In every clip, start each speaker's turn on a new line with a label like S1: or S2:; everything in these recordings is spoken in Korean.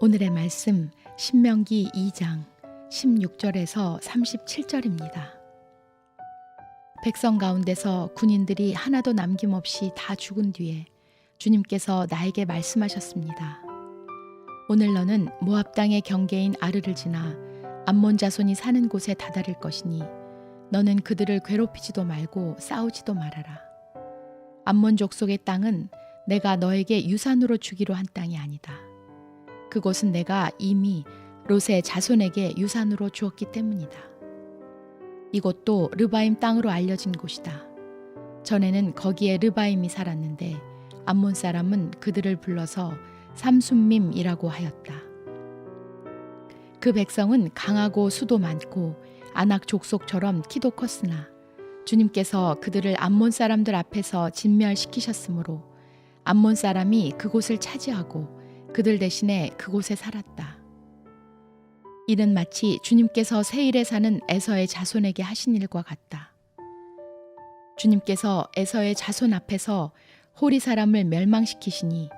S1: 오늘의 말씀 신명기 2장 16절에서 37절입니다. 백성 가운데서 군인들이 하나도 남김없이 다 죽은 뒤에 주님께서 나에게 말씀하셨습니다. 오늘 너는 모압 땅의 경계인 아르를 지나 암몬 자손이 사는 곳에 다다를 것이니 너는 그들을 괴롭히지도 말고 싸우지도 말아라. 암몬 족속의 땅은 내가 너에게 유산으로 주기로 한 땅이 아니다. 그곳은 내가 이미 롯의 자손에게 유산으로 주었기 때문이다. 이곳도 르바임 땅으로 알려진 곳이다. 전에는 거기에 르바임이 살았는데 암몬 사람은 그들을 불러서 삼순밈이라고 하였다. 그 백성은 강하고 수도 많고 아낙 족속처럼 키도 컸으나 주님께서 그들을 암몬 사람들 앞에서 진멸시키셨으므로 암몬 사람이 그곳을 차지하고 그들 대신에 그곳에 살았다. 이는 마치 주님께서 세일에 사는 에서의 자손에게 하신 일과 같다. 주님께서 에서의 자손 앞에서 호리 사람을 멸망시키시니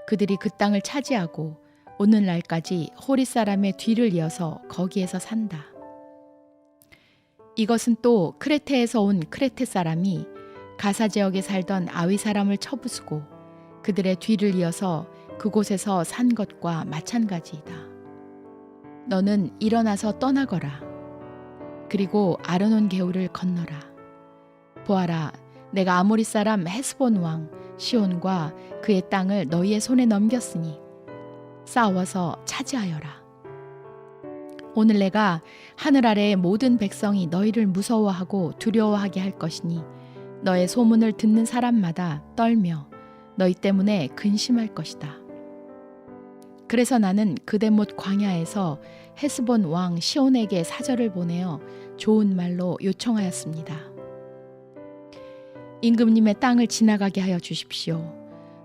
S1: 그들이 그 땅을 차지하고 오늘날까지 호리 사람의 뒤를 이어서 거기에서 산다. 이것은 또 크레테에서 온 크레테 사람이 가사 지역에 살던 아위 사람을 쳐부수고 그들의 뒤를 이어서 그곳에서 산 것과 마찬가지이다. 너는 일어나서 떠나거라. 그리고 아르논 개울을 건너라. 보아라, 내가 아모리 사람 헤스본 왕 시온과 그의 땅을 너희의 손에 넘겼으니 싸워서 차지하여라. 오늘 내가 하늘 아래의 모든 백성이 너희를 무서워하고 두려워하게 할 것이니 너의 소문을 듣는 사람마다 떨며 너희 때문에 근심할 것이다. 그래서 나는 그대못 광야에서 헤스본 왕 시온에게 사절을 보내어 좋은 말로 요청하였습니다. 임금님의 땅을 지나가게 하여 주십시오.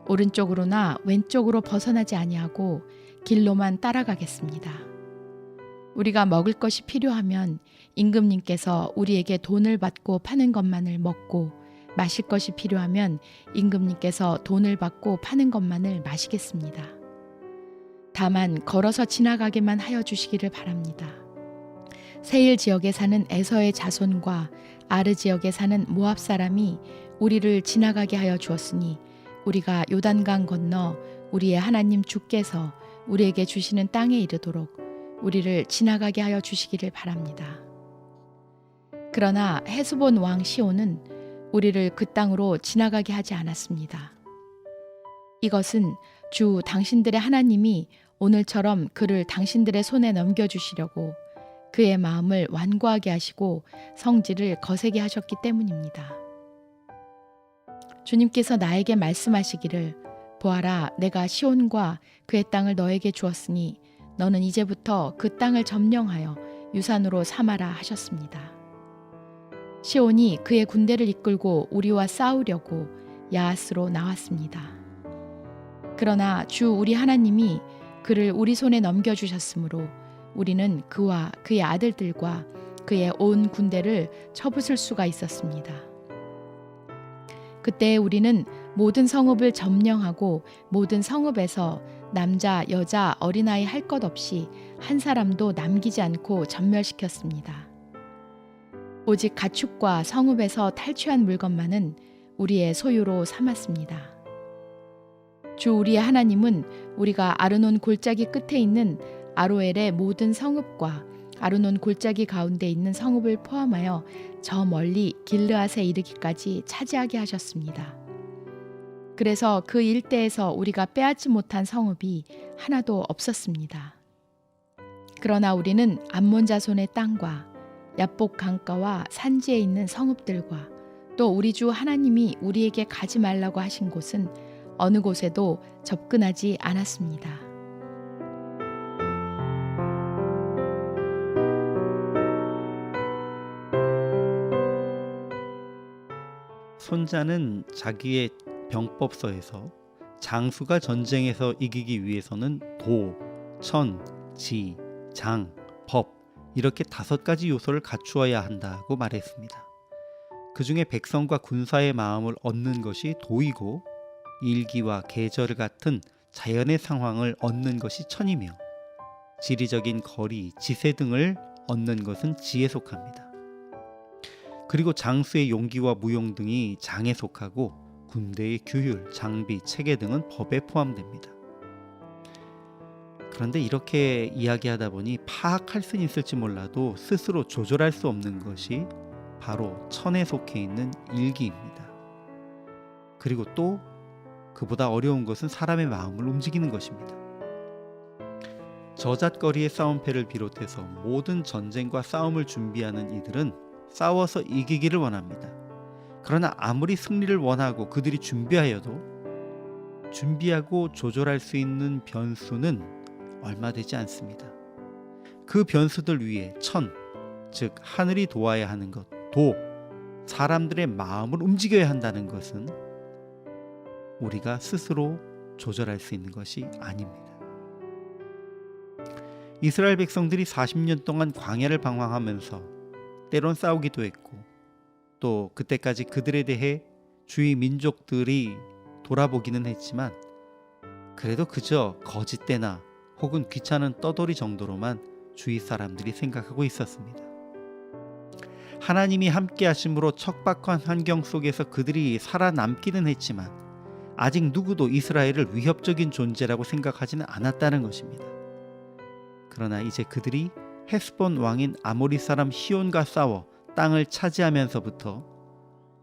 S1: 오른쪽으로나 왼쪽으로 벗어나지 아니하고 길로만 따라가겠습니다. 우리가 먹을 것이 필요하면 임금님께서 우리에게 돈을 받고 파는 것만을 먹고 마실 것이 필요하면 임금님께서 돈을 받고 파는 것만을 마시겠습니다. 다만 걸어서 지나가게만 하여 주시기를 바랍니다. 세일 지역에 사는 에서의 자손과 아르 지역에 사는 모압 사람이 우리를 지나가게 하여 주었으니 우리가 요단강 건너 우리의 하나님 주께서 우리에게 주시는 땅에 이르도록 우리를 지나가게 하여 주시기를 바랍니다. 그러나 헤스본 왕 시온은 우리를 그 땅으로 지나가게 하지 않았습니다. 이것은 주 당신들의 하나님이 오늘처럼 그를 당신들의 손에 넘겨주시려고 그의 마음을 완고하게 하시고 성질을 거세게 하셨기 때문입니다. 주님께서 나에게 말씀하시기를 보아라, 내가 시온과 그의 땅을 너에게 주었으니 너는 이제부터 그 땅을 점령하여 유산으로 삼아라 하셨습니다. 시온이 그의 군대를 이끌고 우리와 싸우려고 야하스로 나왔습니다. 그러나 주 우리 하나님이 그를 우리 손에 넘겨주셨으므로 우리는 그와 그의 아들들과 그의 온 군대를 쳐부술 수가 있었습니다. 그때 우리는 모든 성읍을 점령하고 모든 성읍에서 남자, 여자, 어린아이 할 것 없이 한 사람도 남기지 않고 전멸시켰습니다. 오직 가축과 성읍에서 탈취한 물건만은 우리의 소유로 삼았습니다. 주 우리의 하나님은 우리가 아르논 골짜기 끝에 있는 아로엘의 모든 성읍과 아르논 골짜기 가운데 있는 성읍을 포함하여 저 멀리 길르앗에 이르기까지 차지하게 하셨습니다. 그래서 그 일대에서 우리가 빼앗지 못한 성읍이 하나도 없었습니다. 그러나 우리는 암몬 자손의 땅과 야복 강가와 산지에 있는 성읍들과 또 우리 주 하나님이 우리에게 가지 말라고 하신 곳은 어느 곳에도 접근하지 않았습니다.
S2: 손자는 자기의 병법서에서 장수가 전쟁에서 이기기 위해서는 도, 천, 지, 장, 법 이렇게 5가지 요소를 갖추어야 한다고 말했습니다. 그 중에 백성과 군사의 마음을 얻는 것이 도이고 일기와 계절 같은 자연의 상황을 얻는 것이 천이며 지리적인 거리, 지세 등을 얻는 것은 지에 속합니다. 그리고 장수의 용기와 무용 등이 장에 속하고 군대의 규율, 장비, 체계 등은 법에 포함됩니다. 그런데 이렇게 이야기하다 보니 파악할 수는 있을지 몰라도 스스로 조절할 수 없는 것이 바로 천에 속해 있는 일기입니다. 그리고 또 그보다 어려운 것은 사람의 마음을 움직이는 것입니다. 저잣거리의 싸움패를 비롯해서 모든 전쟁과 싸움을 준비하는 이들은 싸워서 이기기를 원합니다. 그러나 아무리 승리를 원하고 그들이 준비하여도 준비하고 조절할 수 있는 변수는 얼마 되지 않습니다. 그 변수들 위에 천, 즉 하늘이 도와야 하는 것, 도, 사람들의 마음을 움직여야 한다는 것은 우리가 스스로 조절할 수 있는 것이 아닙니다. 이스라엘 백성들이 40년 동안 광야를 방황하면서 때론 싸우기도 했고 또 그때까지 그들에 대해 주위 민족들이 돌아보기는 했지만 그래도 그저 거짓대나 혹은 귀찮은 떠돌이 정도로만 주위 사람들이 생각하고 있었습니다. 하나님이 함께 하심으로 척박한 환경 속에서 그들이 살아남기는 했지만 아직 누구도 이스라엘을 위협적인 존재라고 생각하지는 않았다는 것입니다. 그러나 이제 그들이 헤스본 왕인 아모리 사람 시온과 싸워 땅을 차지하면서부터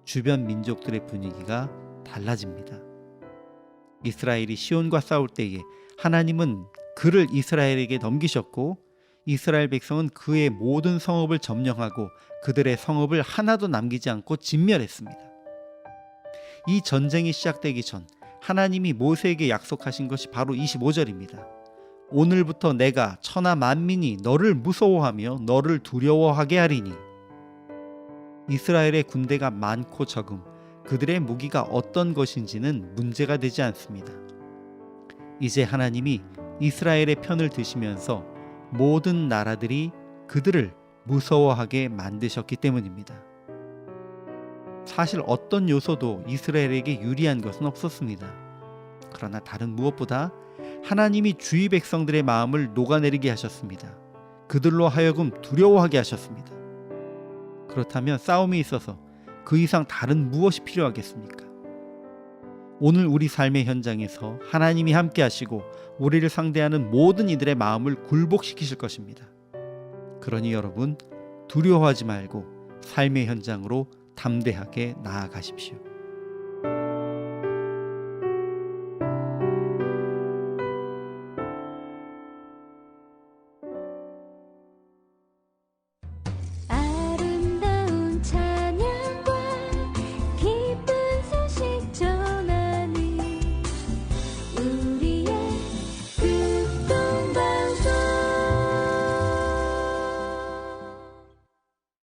S2: 주변 민족들의 분위기가 달라집니다. 이스라엘이 시온과 싸울 때에 하나님은 그를 이스라엘에게 넘기셨고 이스라엘 백성은 그의 모든 성읍을 점령하고 그들의 성읍을 하나도 남기지 않고 진멸했습니다. 이 전쟁이 시작되기 전 하나님이 모세에게 약속하신 것이 바로 25절입니다. 오늘부터 내가 천하 만민이 너를 무서워하며 너를 두려워하게 하리니. 이스라엘의 군대가 많고 적음, 그들의 무기가 어떤 것인지는 문제가 되지 않습니다. 이제 하나님이 이스라엘의 편을 드시면서 모든 나라들이 그들을 무서워하게 만드셨기 때문입니다. 사실 어떤 요소도 이스라엘에게 유리한 것은 없었습니다. 그러나 다른 무엇보다 하나님이 주위 백성들의 마음을 녹아내리게 하셨습니다. 그들로 하여금 두려워하게 하셨습니다. 그렇다면 싸움에 있어서 그 이상 다른 무엇이 필요하겠습니까? 오늘 우리 삶의 현장에서 하나님이 함께 하시고 우리를 상대하는 모든 이들의 마음을 굴복시키실 것입니다. 그러니 여러분, 두려워하지 말고 삶의 현장으로 담대하게 나아가십시오.